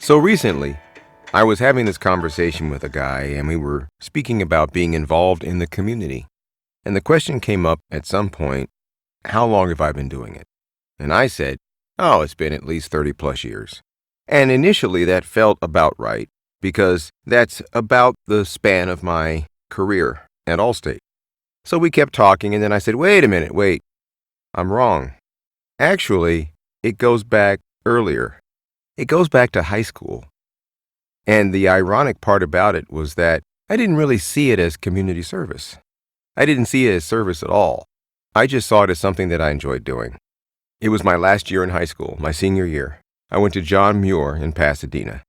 So recently, I was having this conversation with a guy, and we were speaking about being involved in the community. And the question came up at some point, how long have I been doing it? And I said, oh, it's been at least 30 plus years. And initially that felt about right, because that's about the span of my career at Allstate. So we kept talking, and then I said, wait a minute, I'm wrong. Actually, it goes back earlier. It goes back to high school. And the ironic part about it was that I didn't really see it as community service. I didn't see it as service at all. I just saw it as something that I enjoyed doing. It was my last year in high school, my senior year. I went to John Muir in Pasadena,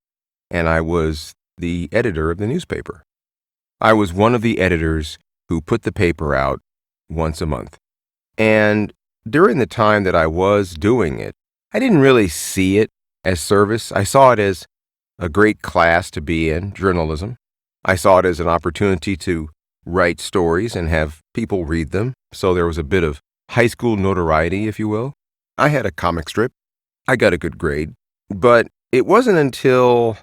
and I was the editor of the newspaper. I was one of the editors who put the paper out once a month. And during the time that I was doing it, I didn't really see it as service. I saw it as a great class to be in, journalism. I saw it as an opportunity to write stories and have people read them. So there was a bit of high school notoriety, if you will. I had a comic strip. I got a good grade. But it wasn't until,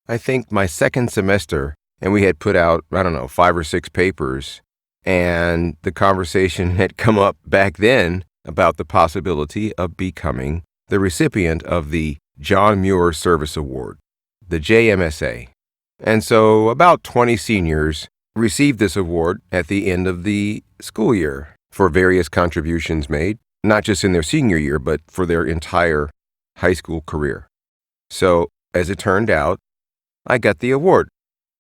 I think, my second semester, and we had put out, 5 or 6 papers, and the conversation had come up back then about the possibility of becoming the recipient of the John Muir Service Award, the JMSA. And so about 20 seniors received this award at the end of the school year for various contributions made, not just in their senior year, but for their entire high school career. So as it turned out, I got the award,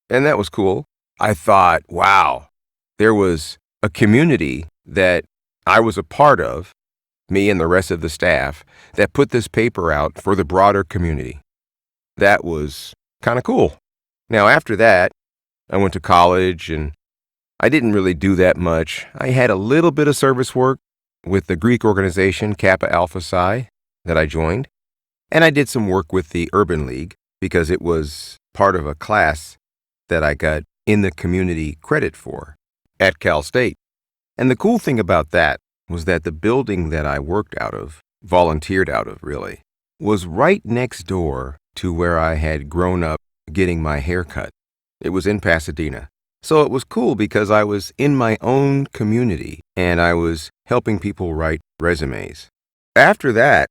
and that was cool. I thought, wow, there was a community that I was a part of, me and the rest of the staff, that put this paper out for the broader community. That was kind of cool. Now, after that, I went to college, and I didn't really do that much. I had a little bit of service work with the Greek organization Kappa Alpha Psi that I joined, and I did some work with the Urban League because it was part of a class that I got in the community credit for at Cal State. And the cool thing about that was that the building that I worked out of, volunteered out of really, was right next door to where I had grown up getting my hair cut. It was in Pasadena. So it was cool because I was in my own community and I was helping people write resumes. After that,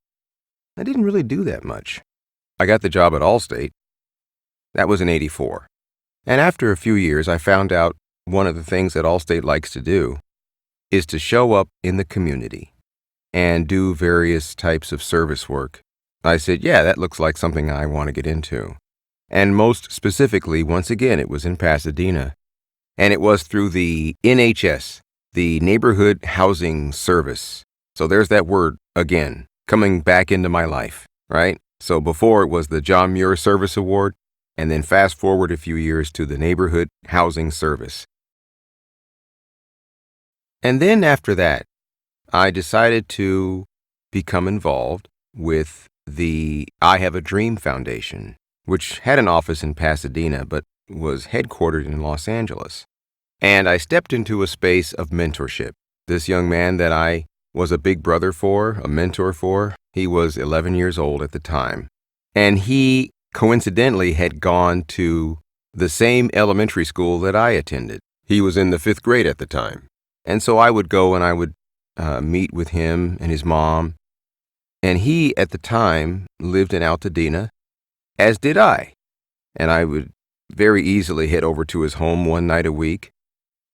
I didn't really do that much. I got the job at Allstate. That was in '84. And after a few years, I found out one of the things that Allstate likes to do is to show up in the community and do various types of service work. I said, yeah, that looks like something I want to get into. And most specifically, once again, it was in Pasadena. And it was through the NHS, the Neighborhood Housing Service. So there's that word again, coming back into my life, right? So before it was the John Muir Service Award, and then fast forward a few years to the Neighborhood Housing Service. And then after that, I decided to become involved with the I Have a Dream Foundation, which had an office in Pasadena but was headquartered in Los Angeles. And I stepped into a space of mentorship. This young man that I was a big brother for, a mentor for, he was 11 years old at the time. And he coincidentally had gone to the same elementary school that I attended. He was in the 5th grade at the time. And so I would go and I would meet with him and his mom. And he, at the time, lived in ALTADENA, as did I. And I would very easily head over to his home one night a week.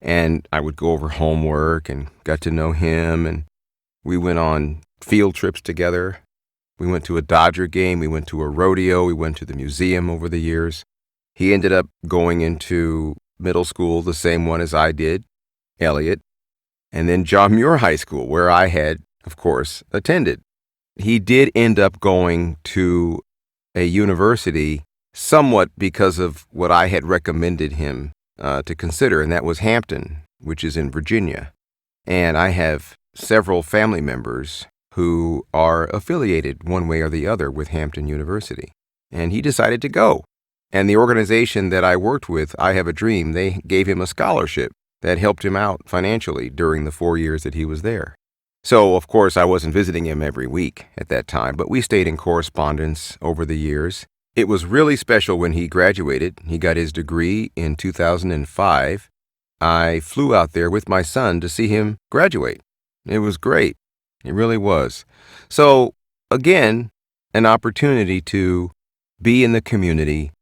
And I would go over homework and got to know him. And we went on field trips together. We went to a Dodger game. We went to a rodeo. We went to the museum over the years. He ended up going into middle school, the same one as I did, Elliott. And then John Muir High School, where I had, of course, attended. He did end up going to a university somewhat because of what I had recommended him to consider, and that was Hampton, which is in Virginia. And I have several family members who are affiliated one way or the other with Hampton University. And he decided to go. And the organization that I worked with, I Have a Dream, they gave him a scholarship that helped him out financially during the 4 years that he was there. So, of course, I wasn't visiting him every week at that time, but we stayed in correspondence over the years. It was really special when he graduated. He got his degree in 2005. I flew out there with my son to see him graduate. It was great. It really was. So, again, an opportunity to be in the community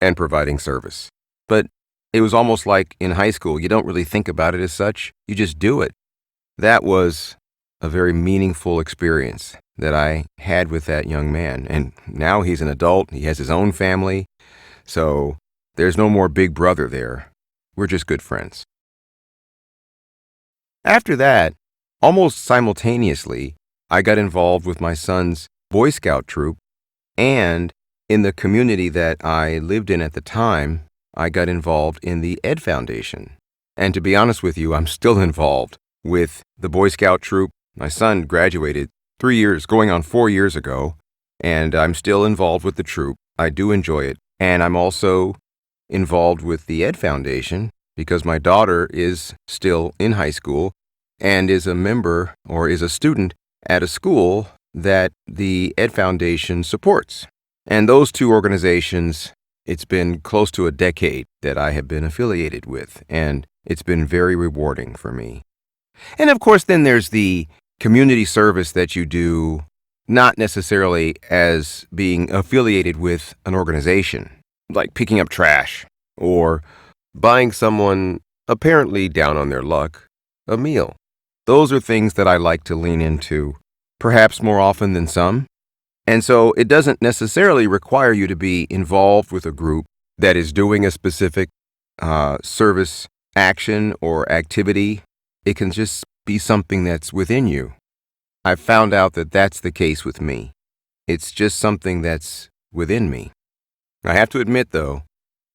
and providing service. But it was almost like in high school. You don't really think about it as such. You just do it. That was a very meaningful experience that I had with that young man. And now he's an adult. He has his own family. So there's no more big brother there. We're just good friends. After that, almost simultaneously, I got involved with my son's Boy Scout troop, and in the community that I lived in at the time, I got involved in the Ed Foundation. And to be honest with you, I'm still involved with the Boy Scout troop. My son graduated 3 years, going on 4 years ago, and I'm still involved with the troop. I do enjoy it. And I'm also involved with the Ed Foundation because my daughter is still in high school and is a member or is a student at a school that the Ed Foundation supports. And those two organizations, it's been close to a decade that I have been affiliated with, and it's been very rewarding for me. And of course, then there's the community service that you do, not necessarily as being affiliated with an organization, like picking up trash or buying someone apparently down on their luck a meal. Those are things that I like to lean into, perhaps more often than some. And so it doesn't necessarily require you to be involved with a group that is doing a specific service action or activity. It can just be something that's within you. I've found out that that's the case with me. It's just something that's within me. I have to admit, though,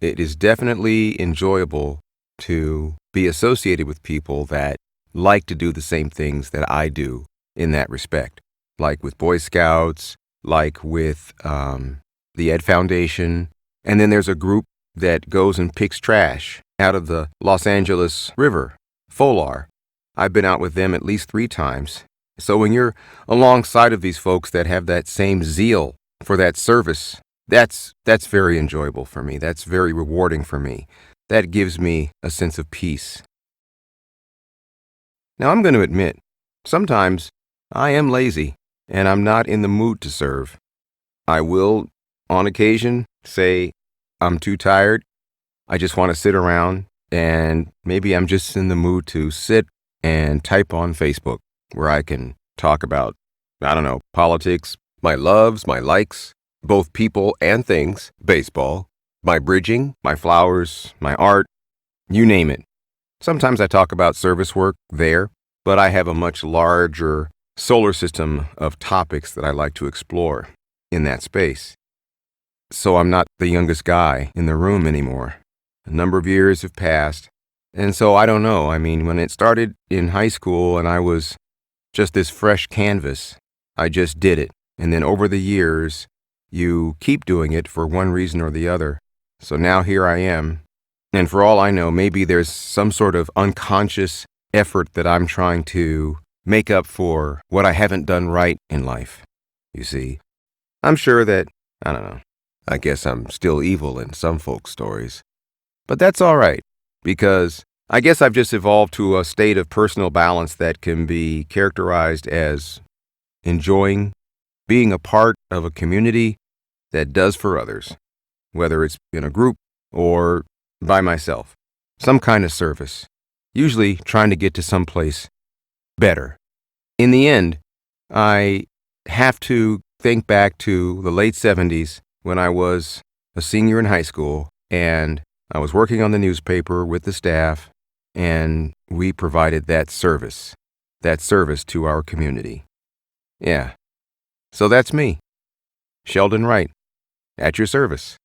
it is definitely enjoyable to be associated with people that like to do the same things that I do in that respect, like with Boy Scouts, like with the Ed Foundation. And then there's a group that goes and picks trash out of the Los Angeles River, Folar. I've been out with them at least 3 times. So when you're alongside of these folks that have that same zeal for that service, that's very enjoyable for me. That's very rewarding for me. That gives me a sense of peace. Now, I'm going to admit, sometimes I am lazy and I'm not in the mood to serve. I will, on occasion, say I'm too tired. I just want to sit around, and maybe I'm just in the mood to sit and type on Facebook where I can talk about, politics, my loves, my likes, both people and things, baseball, my bridging, my flowers, my art, you name it. Sometimes I talk about service work there, but I have a much larger solar system of topics that I like to explore in that space. So I'm not the youngest guy in the room anymore. A number of years have passed, and so I don't know. I mean, when it started in high school and I was just this fresh canvas, I just did it. And then over the years, you keep doing it for one reason or the other. So now here I am. And for all I know, maybe there's some sort of unconscious effort that I'm trying to make up for what I haven't done right in life. You see, I'm sure that, I guess I'm still evil in some folks' stories. But that's all right, because I guess I've just evolved to a state of personal balance that can be characterized as enjoying being a part of a community that does for others, whether it's in a group or by myself, some kind of service, usually trying to get to someplace better. In the end, I have to think back to the late 70s when I was a senior in high school, and I was working on the newspaper with the staff, and we provided that service to our community. Yeah. So that's me, Sheldon Wright, at your service.